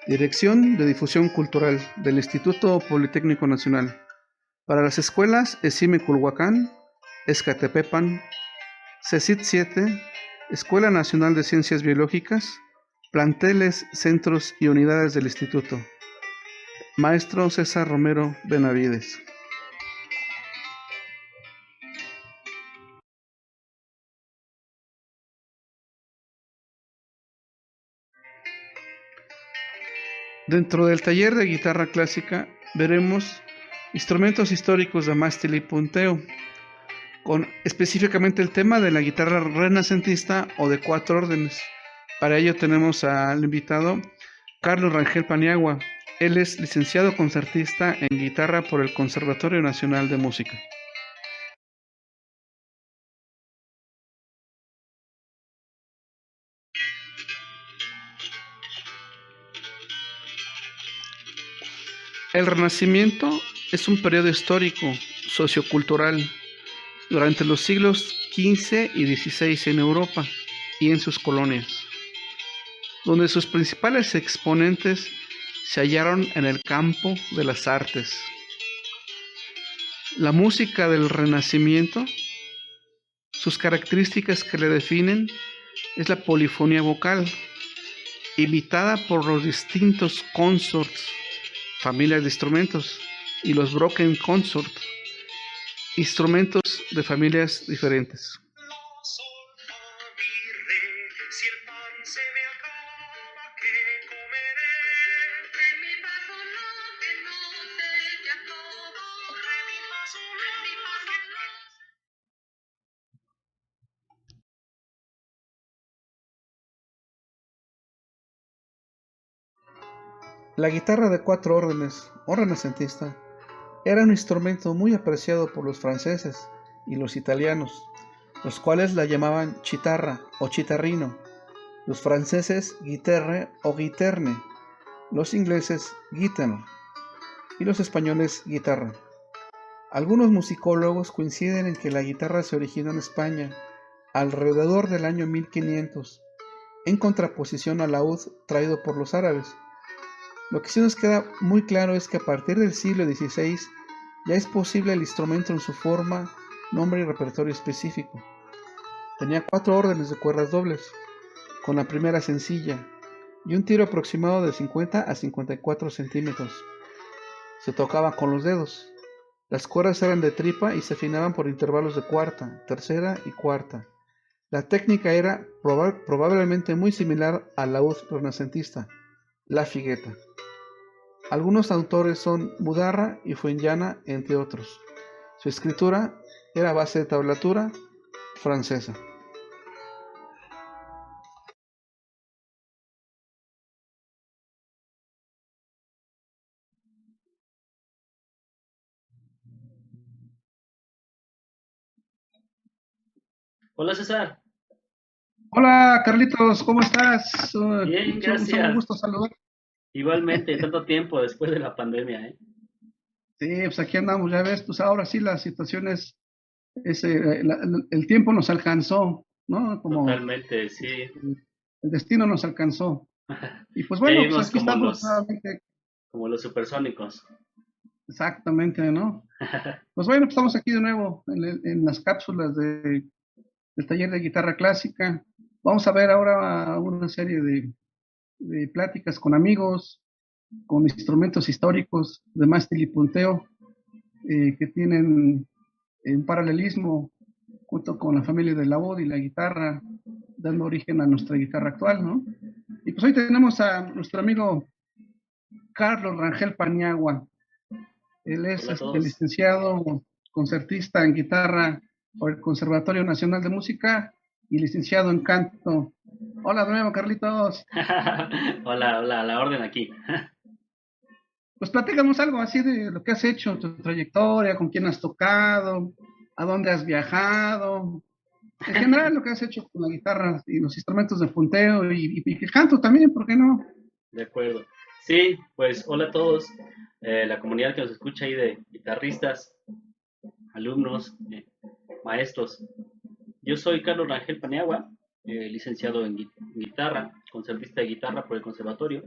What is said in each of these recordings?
Dirección de Difusión Cultural del Instituto Politécnico Nacional. Para las escuelas ESIME Culhuacán, Escatepepan, CECIT 7, Escuela Nacional de Ciencias Biológicas, planteles, centros y unidades del Instituto. Maestro César Romero Benavides. Dentro del taller de guitarra clásica veremos instrumentos históricos de mástil y punteo, con específicamente el tema de la guitarra renacentista o de 4 órdenes. Para ello tenemos al invitado Carlos Rangel Paniagua. Él es licenciado concertista en guitarra por el Conservatorio Nacional de Música. El Renacimiento es un periodo histórico, sociocultural, durante los siglos XV y XVI en Europa y en sus colonias, donde sus principales exponentes se hallaron en el campo de las artes. La música del Renacimiento, sus características que le definen es la polifonía vocal, imitada por los distintos consorts, familias de instrumentos, y los broken consort, instrumentos de familias diferentes. La guitarra de 4 órdenes, o renacentista, era un instrumento muy apreciado por los franceses y los italianos, los cuales la llamaban chitarra o chitarrino, los franceses guitarre o guiterne, los ingleses guitar y los españoles guitarra. Algunos musicólogos coinciden en que la guitarra se originó en España alrededor del año 1500, en contraposición al laúd traído por los árabes. Lo que sí nos queda muy claro es que a partir del siglo XVI ya es posible el instrumento en su forma, nombre y repertorio específico. Tenía 4 órdenes de cuerdas dobles, con la primera sencilla, y un tiro aproximado de 50 a 54 centímetros. Se tocaba con los dedos. Las cuerdas eran de tripa y se afinaban por intervalos de cuarta, tercera y cuarta. La técnica era probablemente muy similar al laúd renacentista, la figueta. Algunos autores son Mudarra y Fuenllana, entre otros. Su escritura era a base de tablatura francesa. Hola César. Hola Carlitos, ¿cómo estás? Bien, Un gracias. gusto saludar. Igualmente, tanto tiempo después de la pandemia, ¿eh? Sí, pues aquí andamos, ya ves, pues ahora sí la situación el tiempo nos alcanzó, ¿no? Como Totalmente, sí. el destino nos alcanzó. Y pues Ya bueno, pues vivimos aquí como estamos los, nuevamente, como los supersónicos. exactamente, ¿no? Pues bueno, pues estamos aquí de nuevo en las cápsulas del taller de guitarra clásica. Vamos a ver ahora una serie de pláticas con amigos, con instrumentos históricos de mástil y punteo, que tienen un paralelismo junto con la familia del laúd y la guitarra, dando origen a nuestra guitarra actual, ¿no? Y pues hoy tenemos a nuestro amigo Carlos Rangel Paniagua. Él es Hola a todos. licenciado concertista en guitarra por el Conservatorio Nacional de Música y licenciado en canto. Hola de nuevo, Carlitos. Hola, hola, a la orden aquí. Pues platícanos algo así de lo que has hecho, tu trayectoria, con quién has tocado, a dónde has viajado, en general lo que has hecho con la guitarra y los instrumentos de punteo y el canto también, ¿por qué no? De acuerdo. Sí, pues hola a todos. La comunidad que nos escucha ahí de guitarristas, alumnos, maestros. Yo soy Carlos Rangel Paniagua, licenciado en guitarra, concertista de guitarra por el conservatorio.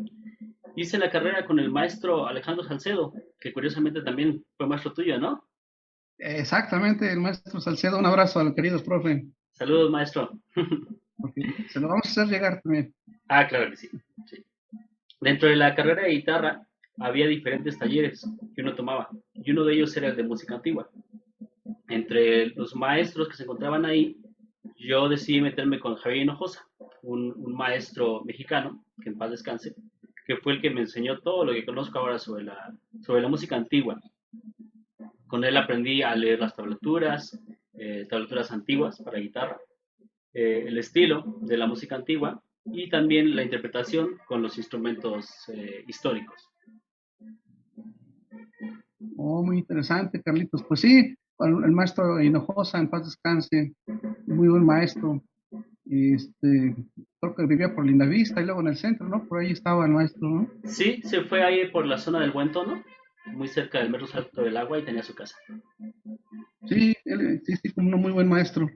Hice la carrera con el maestro Alejandro Salcedo, que curiosamente también fue maestro tuyo, ¿no? Exactamente, el maestro Salcedo, un abrazo al querido profe, Saludos, maestro. porque se lo vamos a hacer llegar también. Ah, claro que sí. Sí. Dentro de la carrera de guitarra había diferentes talleres que uno tomaba y uno de ellos era el de música antigua. Entre los maestros que se encontraban ahí, yo decidí meterme con Javier Hinojosa, un maestro mexicano, que en paz descanse, que fue el que me enseñó todo lo que conozco ahora sobre la música antigua. Con él aprendí a leer las tablaturas antiguas para guitarra, el estilo de la música antigua y también la interpretación con los instrumentos históricos. Oh, muy interesante, Carlitos. Pues sí, el maestro Hinojosa, en paz descanse, muy buen maestro. Creo que vivía por Lindavista y luego en el centro, ¿no? Por ahí estaba el maestro, ¿no? Sí, se fue ahí por la zona del Buen Tono, muy cerca del Metro Salto del Agua y tenía su casa. Sí, sí, sí, como un muy buen maestro.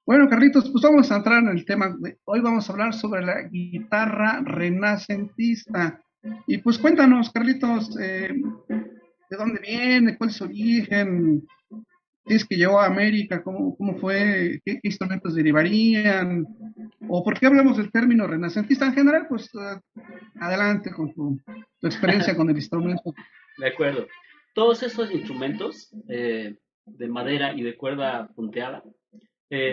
Bueno, Carlitos, pues vamos a entrar en el tema. Hoy vamos a hablar sobre la guitarra renacentista. Y pues cuéntanos, Carlitos, ¿de dónde viene? ¿Cuál es su origen? ¿Si es que llegó a América? ¿Cómo fue? ¿Qué instrumentos derivarían? ¿O por qué hablamos del término renacentista en general? Pues adelante con tu experiencia con el instrumento. De acuerdo. Todos estos instrumentos de madera y de cuerda punteada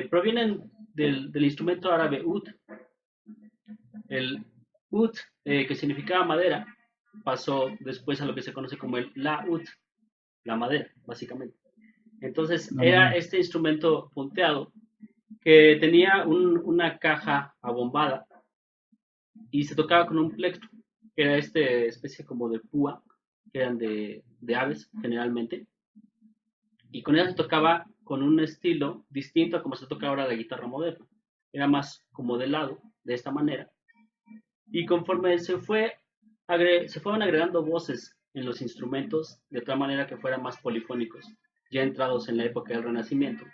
provienen del instrumento árabe ud. El ud, que significaba madera, pasó después a lo que se conoce como el laúd, la madera, básicamente. Entonces La era madera. este instrumento punteado que tenía una caja abombada y se tocaba con un plectro, que era esta especie como de púa, que eran de aves generalmente, y con ella se tocaba con un estilo distinto a como se toca ahora la guitarra moderna. Era más como de lado, de esta manera, y conforme se fueron agregando voces en los instrumentos de tal manera que fueran más polifónicos, ya entrados en la época del Renacimiento.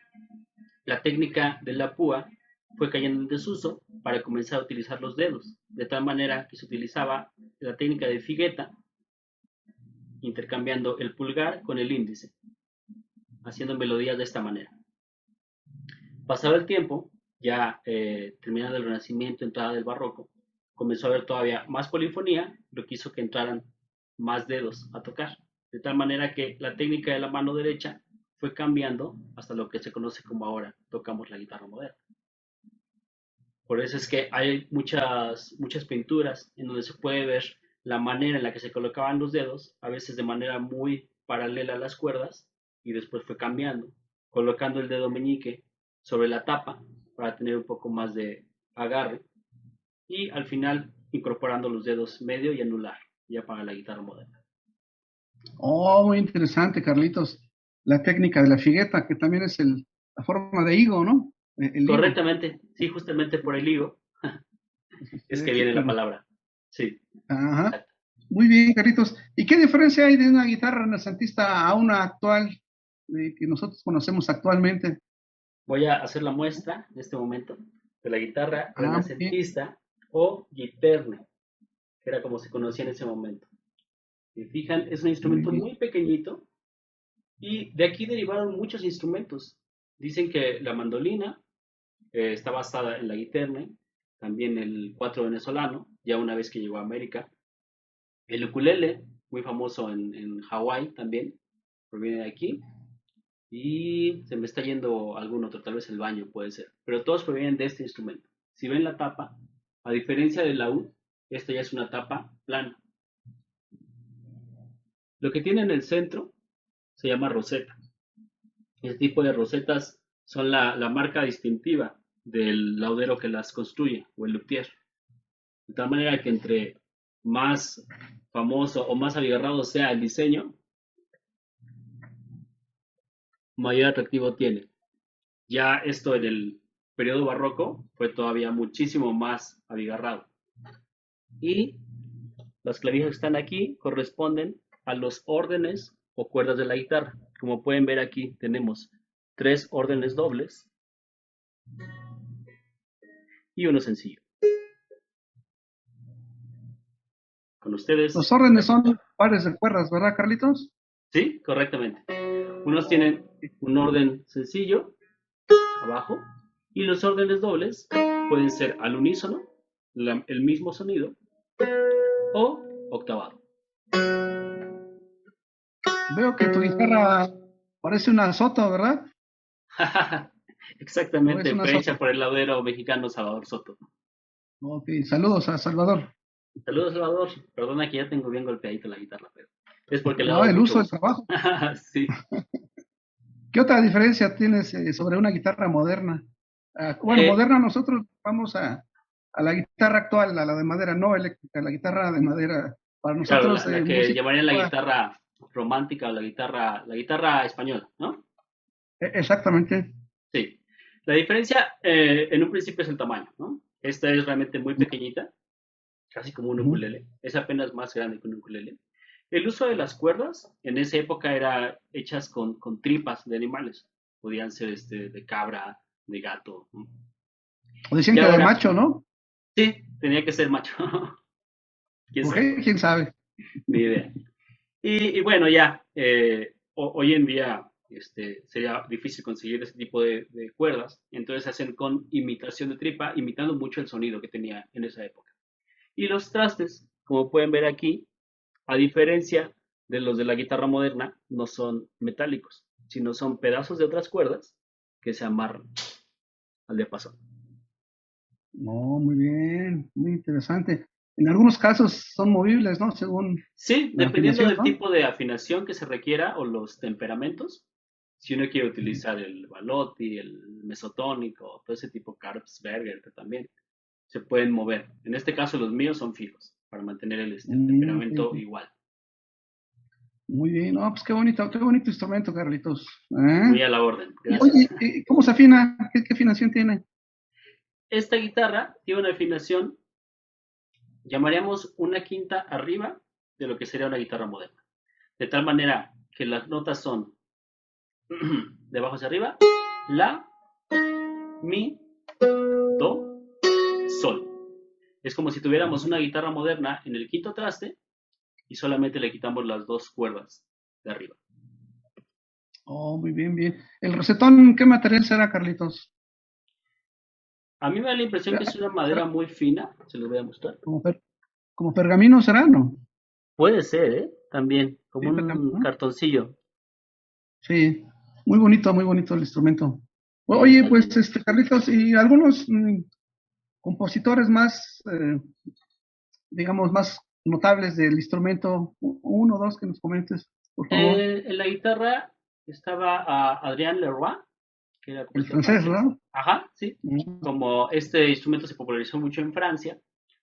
La técnica de la púa fue cayendo en desuso para comenzar a utilizar los dedos, de tal manera que se utilizaba la técnica de figueta, intercambiando el pulgar con el índice, haciendo melodías de esta manera. Pasado el tiempo, ya terminando el Renacimiento, entrada del Barroco, comenzó a haber todavía más polifonía, lo que hizo que entraran más dedos a tocar, de tal manera que la técnica de la mano derecha fue cambiando hasta lo que se conoce como ahora tocamos la guitarra moderna. Por eso es que hay muchas pinturas en donde se puede ver la manera en la que se colocaban los dedos, a veces de manera muy paralela a las cuerdas, y después fue cambiando, colocando el dedo meñique sobre la tapa para tener un poco más de agarre, y al final incorporando los dedos medio y anular, ya para la guitarra moderna. Oh, muy interesante, Carlitos. La técnica de la figueta, que también es la forma de higo, ¿no? El higo. Correctamente, sí, justamente por el higo es que Sí, viene la claro. palabra. Sí, Ajá. exacto. Muy bien, Carlitos. ¿Y qué diferencia hay de una guitarra renacentista a una actual que nosotros conocemos actualmente? Voy a hacer la muestra en este momento de la guitarra Ah, muy bien. renacentista o guiterne, que era como se conocía en ese momento. Si fijan, es un Muy instrumento bien. muy pequeñito y de aquí derivaron muchos instrumentos. Dicen que la mandolina está basada en la guiterne, también el cuatro venezolano, ya una vez que llegó a América. El ukulele, muy famoso en Hawái también, proviene de aquí. Y se me está yendo algún otro, tal vez el baño puede ser. Pero todos provienen de este instrumento. Si ven la tapa, a diferencia del laúd, esta ya es una tapa plana. Lo que tiene en el centro se llama roseta. Este tipo de rosetas son la marca distintiva del laudero que las construye o el luthier. De tal manera que entre más famoso o más abigarrado sea el diseño, mayor atractivo tiene. Ya esto en el periodo barroco fue todavía muchísimo más abigarrado. Y las clavijas que están aquí corresponden a los órdenes o cuerdas de la guitarra. Como pueden ver aquí tenemos tres órdenes dobles y uno sencillo. Con ustedes, Los órdenes son pares de cuerdas, ¿verdad, Carlitos? sí, correctamente. Unos tienen un orden sencillo abajo y los órdenes dobles pueden ser al unísono, el mismo sonido o octavado. Veo que tu guitarra parece una Soto, ¿verdad? ¿O es Exactamente, una fue Soto? hecha por el laudero mexicano Salvador Soto. Ok, saludos a Salvador. Saludos, Salvador. Perdona que ya tengo bien golpeadita la guitarra, pero es porque le he No, dado el mucho uso del uso. trabajo. Sí. ¿Qué otra diferencia tienes sobre una guitarra moderna? Bueno, Eh, moderna nosotros vamos a la guitarra actual, a la de madera, no eléctrica, la guitarra de madera. Para claro, nosotros, la que música llamarían la antigua, guitarra romántica o la guitarra española, ¿no? exactamente. Sí. La diferencia en un principio es el tamaño, ¿no? Esta es realmente muy pequeñita, casi como un Ujú. ukulele. Es apenas más grande que un ukulele. El uso de las cuerdas en esa época era hechas con tripas de animales. Podían ser de cabra, de gato, ¿no? O decían Y que de ahora, macho, ¿no? sí, tenía que ser macho. ¿Quién ¿Por sabe qué? por qué? ¿Quién sabe? Ni idea. Y bueno, ya, hoy en día sería difícil conseguir ese tipo de cuerdas, entonces se hacen con imitación de tripa, imitando mucho el sonido que tenía en esa época. Y los trastes, como pueden ver aquí, a diferencia de los de la guitarra moderna, no son metálicos, sino son pedazos de otras cuerdas que se amarran al diapasón. No, muy bien, muy interesante. En algunos casos son movibles, ¿no? Según Sí, la dependiendo afinación, del ¿no? tipo de afinación que se requiera o los temperamentos, si uno quiere utilizar el balotti, el mesotónico, todo ese tipo, Karpsberger, que también se pueden mover. En este caso los míos son fijos para mantener el Ok, temperamento ok. igual. Muy bien, no, pues qué bonito instrumento, Carlitos. ¿Eh? Muy a la orden, Y gracias. oye, ¿cómo se afina? ¿Qué afinación tiene? Esta guitarra tiene una afinación, llamaríamos una quinta arriba de lo que sería una guitarra moderna. De tal manera que las notas son de abajo hacia arriba, la, mi, do, sol. Es como si tuviéramos una guitarra moderna en el quinto traste y solamente le quitamos las dos cuerdas de arriba. Oh, muy bien, bien. ¿El rosetón qué material será, Carlitos? A mí me da la impresión que es una madera ¿Será muy fina, se los voy a mostrar. como, como pergamino será, no? Puede ser, ¿eh? También, como Sí, pergamino, un ¿no? cartoncillo. Sí, muy bonito el instrumento. Sí, Oye, está pues, lindo. Carlitos, y algunos compositores más, digamos, más notables del instrumento, uno o dos que nos comentes, por favor. En la guitarra estaba Adrien Leroy, que era El compositor francés, francés. ¿no? Ajá, sí. Mm, Como este instrumento se popularizó mucho en Francia,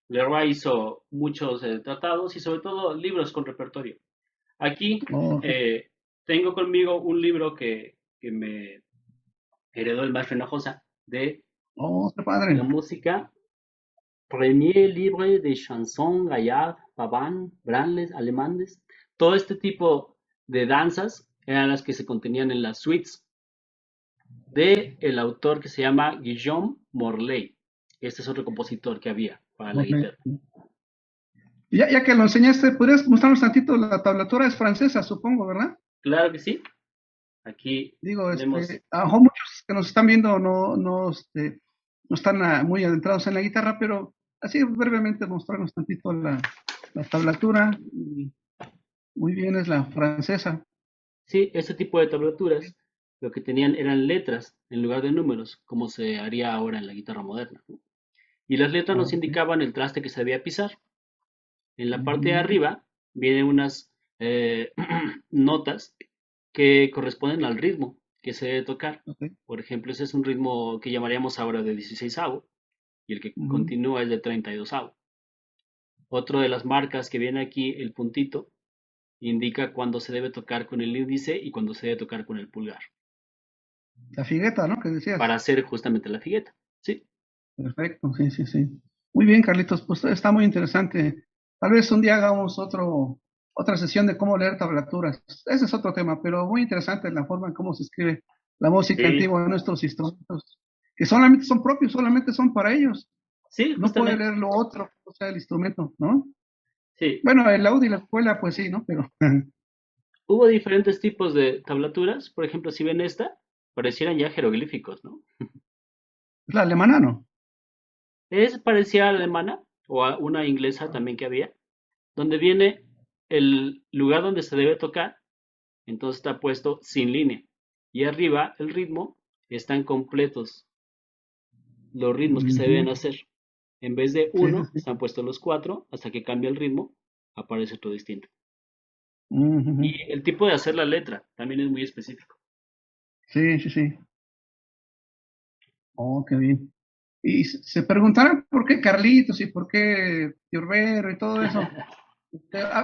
Leroy hizo muchos tratados y sobre todo libros con repertorio. Aquí oh, eh, tengo conmigo un libro que me heredó el maestro Hinojosa de oh, qué la padre. música. Premier Libre de Chanson, Gaillard, Pavane, Branles, Alemanes. Todo este tipo de danzas eran las que se contenían en las suites de el autor que se llama Guillaume Morley. Este es otro compositor que había para la Ok. guitarra. Ya que lo enseñaste, ¿podrías mostrarnos tantito? La tablatura es francesa, supongo, ¿verdad? Claro que sí. Aquí Digo, tenemos. a lo mejor muchos que nos están viendo no están muy adentrados en la guitarra, pero así brevemente mostrarnos tantito la tablatura. Y muy bien, es la francesa. Sí, este tipo de tablaturas lo que tenían eran letras en lugar de números, como se haría ahora en la guitarra moderna, ¿no? Y las letras nos Ok. indicaban el traste que se debía pisar. En la parte de Ujú, arriba vienen unas notas que corresponden al ritmo que se debe tocar. ok, Por ejemplo, ese es un ritmo que llamaríamos ahora de 16avo y el que ujú. continúa es de 32avo. Otro de las marcas que viene aquí, el puntito, indica cuándo se debe tocar con el índice y cuándo se debe tocar con el pulgar, La figueta, ¿no? Que para decías. hacer justamente la figueta. Sí, Perfecto, sí, sí, sí. Muy bien, Carlitos, pues está muy interesante. Tal vez un día hagamos otra sesión de cómo leer tablaturas. Ese es otro tema, pero muy interesante la forma en cómo se escribe la música sí, antigua en nuestros instrumentos, que solamente son propios, solamente son para ellos. sí, No puede justamente. leer lo otro, o sea, el instrumento, ¿no? Sí, Bueno, el laúd y la escuela, pues sí, ¿no? Pero hubo diferentes tipos de tablaturas. Por ejemplo, si ven esta, parecieran ya jeroglíficos, ¿no? es la alemana, ¿no? Es parecida a la alemana o a una inglesa también que había, donde viene el lugar donde se debe tocar, entonces está puesto sin línea. Y arriba el ritmo están completos los ritmos que se deben Ujú. hacer. En vez de Sí, sí, uno, sí. están puestos los cuatro, hasta que cambia el ritmo, aparece otro distinto. Ujú. Y el tipo de hacer la letra también es muy específico. Sí, sí, sí. Oh, qué bien. Y se preguntarán por qué Carlitos y por qué Tiorbero y todo eso.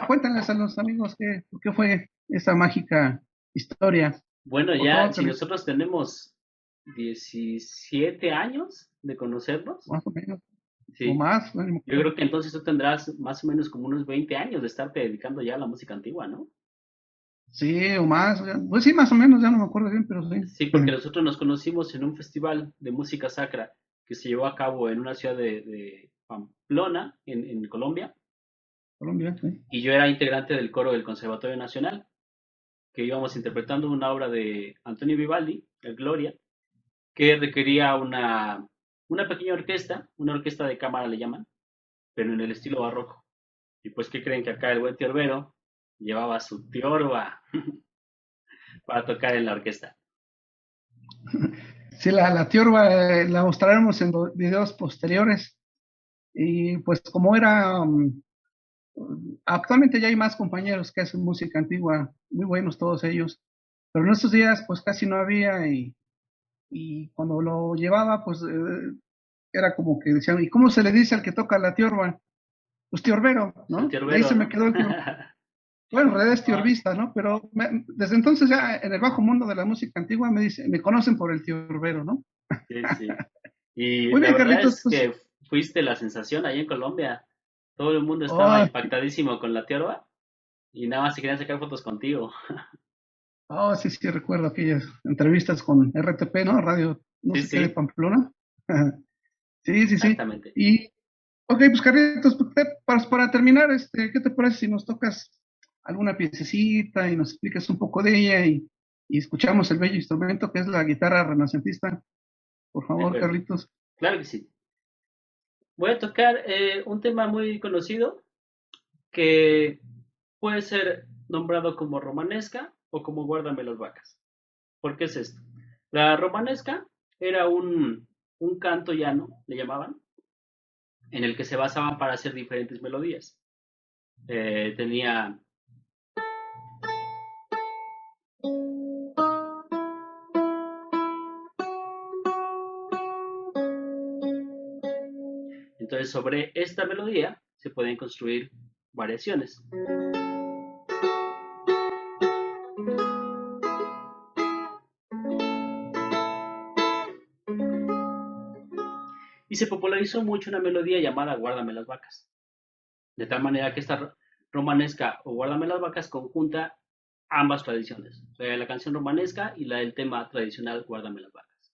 Cuéntenles a los amigos por qué fue esa mágica historia. Bueno, Por ya favor, si Carlitos, nosotros tenemos 17 años de conocernos, más o menos, o sí, más, no me yo creo acuerdo. que entonces tú tendrás más o menos como unos 20 años de estarte dedicando ya a la música antigua, ¿no? Sí, o más, pues sí, más o menos, ya no me acuerdo bien, pero sí. Sí, porque nosotros nos conocimos en un festival de música sacra que se llevó a cabo en una ciudad de Pamplona, en Colombia, Colombia, sí. y yo era integrante del coro del Conservatorio Nacional, que íbamos interpretando una obra de Antonio Vivaldi, el Gloria, que requería una pequeña orquesta, una orquesta de cámara le llaman, pero en el estilo barroco. Y pues, ¿qué creen? Que acá el buen tiorbero llevaba su tiorba para tocar en la orquesta. Sí, la tiorba la mostraremos en los videos posteriores. Y pues como era, actualmente ya hay más compañeros que hacen música antigua, muy buenos todos ellos, pero en estos días pues casi no había y cuando lo llevaba pues era como que decían, ¿y cómo se le dice al que toca la tiorba? Pues tiorbero, El ¿no? De ahí tiorbero, se me ¿no? quedó el tiorba. Bueno, en realidad es Ah, tiorbista, ¿no? Pero desde entonces ya en el bajo mundo de la música antigua me conocen por el tiorbero, ¿no? sí, sí. Y Muy la bien, verdad Carlitos, es pues, que fuiste la sensación ahí en Colombia. Todo el mundo estaba oh, impactadísimo con la tiorba y nada más se querían sacar fotos contigo. oh, sí, sí, recuerdo aquellas entrevistas con RTP, ¿no? Radio, no Sí, sé qué de sí, Pamplona. Sí, sí, sí. exactamente. Y, ok, pues Carlitos, pues, para terminar, ¿qué te parece si nos tocas alguna piececita y nos explicas un poco de ella y escuchamos el bello instrumento que es la guitarra renacentista? Por De favor, acuerdo. Carlitos. Claro que sí. Voy a tocar un tema muy conocido que puede ser nombrado como romanesca o como Guárdame las vacas. ¿Por qué es esto? La romanesca era un canto llano, le llamaban, en el que se basaban para hacer diferentes melodías. Tenía, entonces sobre esta melodía se pueden construir variaciones. Y se popularizó mucho una melodía llamada Guárdame las vacas. De tal manera que esta romanesca o Guárdame las vacas conjunta ambas tradiciones, o sea, la canción romanesca y la del tema tradicional Guárdame las vacas.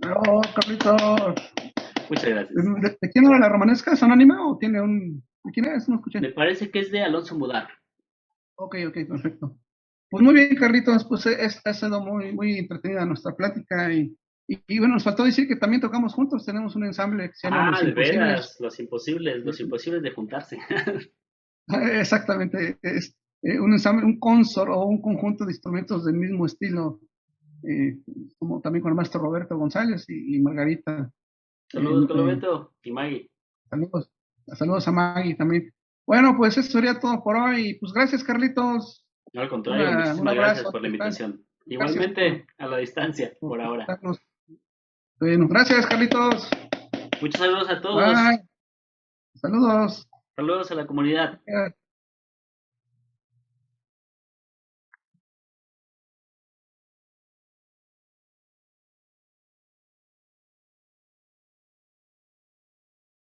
Oh, Carlitos. Muchas gracias. ¿De quién era la romanesca? ¿Es anónima o tiene un... ¿De quién es? No escuché. Me parece que es de Alonso Mudar. Ok, ok, perfecto. Pues muy bien, Carlitos, pues ha sido muy, muy entretenida nuestra plática y bueno, nos faltó decir que también tocamos juntos, tenemos un ensamble que se llama Ah, Los de Imposibles. veras, los imposibles de juntarse. Exactamente, es un ensamble, un consort o un conjunto de instrumentos del mismo estilo, eh, como también con el maestro Roberto González y Margarita. Eh, Saludos, eh, Colobeto y Maggie. saludos, saludos a Maggie también. Bueno, pues eso sería todo por hoy. Pues gracias, Carlitos. No, al contrario, Un muchísimas gracias abrazo a por la la distancia. invitación. Gracias Igualmente, a la distancia, por por ahora. contactarnos. Bueno, gracias, Carlitos. Muchos saludos a todos. Bye. Saludos. Saludos a la comunidad.